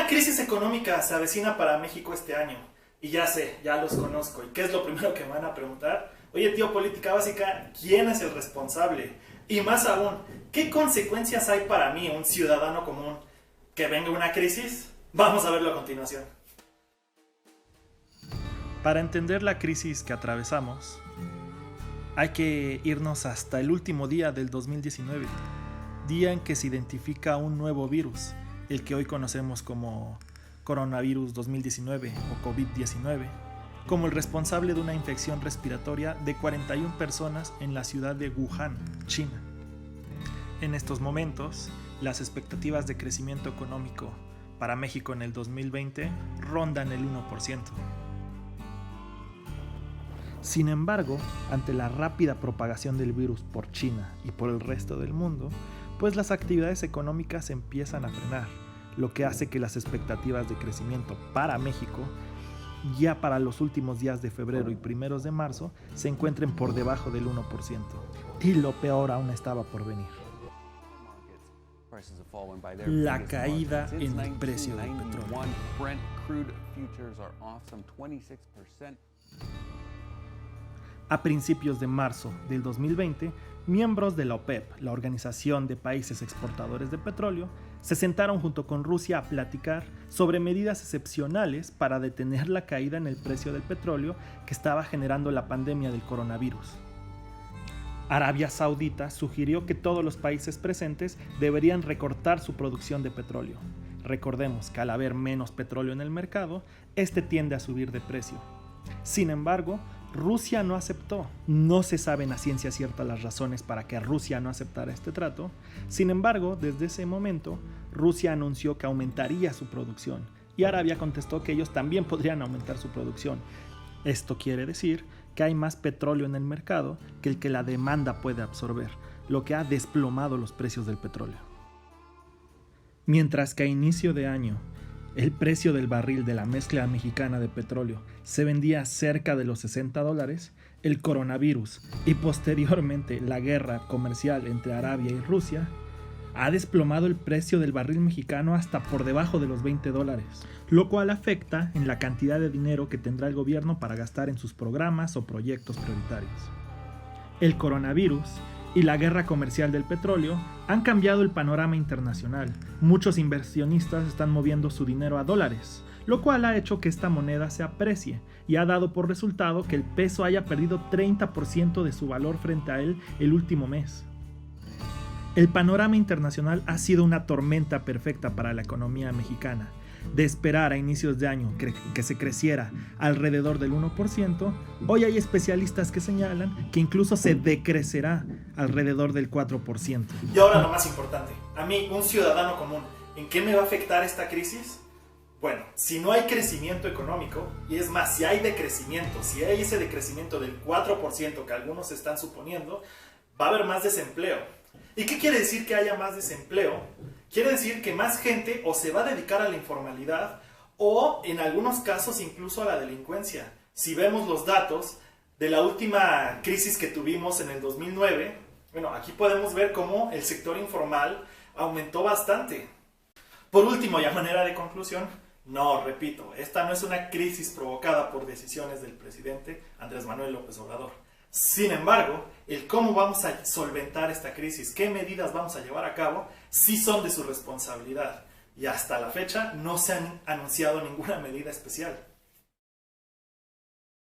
Una crisis económica se avecina para México este año. Y ya sé, ya los conozco. ¿Y qué es lo primero que me van a preguntar? Oye, tío, política básica, ¿quién es el responsable? Y más aún, ¿qué consecuencias hay para mí, un ciudadano común, que venga una crisis? Vamos a verlo a continuación. Para entender la crisis que atravesamos, hay que irnos hasta el último día del 2019, día en que se identifica un nuevo virus, el que hoy conocemos como coronavirus 2019 o COVID-19, como el responsable de una infección respiratoria de 41 personas en la ciudad de Wuhan, China. En estos momentos, las expectativas de crecimiento económico para México en el 2020 rondan el 1%. Sin embargo, ante la rápida propagación del virus por China y por el resto del mundo, pues las actividades económicas empiezan a frenar, lo que hace que las expectativas de crecimiento para México, ya para los últimos días de febrero y primeros de marzo, se encuentren por debajo del 1%. Y lo peor aún estaba por venir: la caída en el precio del petróleo. A principios de marzo del 2020, miembros de la OPEP, la Organización de Países Exportadores de Petróleo, se sentaron junto con Rusia a platicar sobre medidas excepcionales para detener la caída en el precio del petróleo que estaba generando la pandemia del coronavirus. Arabia Saudita sugirió que todos los países presentes deberían recortar su producción de petróleo. Recordemos que al haber menos petróleo en el mercado, este tiende a subir de precio. Sin embargo, Rusia no aceptó. No se saben a ciencia cierta las razones para que Rusia no aceptara este trato. Sin embargo, desde ese momento, Rusia anunció que aumentaría su producción y Arabia contestó que ellos también podrían aumentar su producción. Esto quiere decir que hay más petróleo en el mercado que el que la demanda puede absorber, lo que ha desplomado los precios del petróleo. Mientras que a inicio de año, el precio del barril de la mezcla mexicana de petróleo se vendía cerca de los $60, el coronavirus y posteriormente la guerra comercial entre Arabia y Rusia ha desplomado el precio del barril mexicano hasta por debajo de los $20, lo cual afecta en la cantidad de dinero que tendrá el gobierno para gastar en sus programas o proyectos prioritarios. El coronavirus y la guerra comercial del petróleo han cambiado el panorama internacional. Muchos inversionistas están moviendo su dinero a dólares, lo cual ha hecho que esta moneda se aprecie y ha dado por resultado que el peso haya perdido 30% de su valor frente a él el último mes. El panorama internacional ha sido una tormenta perfecta para la economía mexicana. De esperar a inicios de año que se creciera alrededor del 1%, hoy hay especialistas que señalan que incluso se decrecerá alrededor del 4%. Y ahora lo más importante, a mí, un ciudadano común, ¿en qué me va a afectar esta crisis? Bueno, si no hay crecimiento económico, y es más, si hay decrecimiento, si hay ese decrecimiento del 4% que algunos están suponiendo, va a haber más desempleo. ¿Y qué quiere decir que haya más desempleo? Quiere decir que más gente o se va a dedicar a la informalidad o en algunos casos incluso a la delincuencia. Si vemos los datos de la última crisis que tuvimos en el 2009, bueno, aquí podemos ver cómo el sector informal aumentó bastante. Por último, y a manera de conclusión, no, repito, esta no es una crisis provocada por decisiones del presidente Andrés Manuel López Obrador. Sin embargo, el cómo vamos a solventar esta crisis, qué medidas vamos a llevar a cabo, sí son de su responsabilidad. Y hasta la fecha no se han anunciado ninguna medida especial.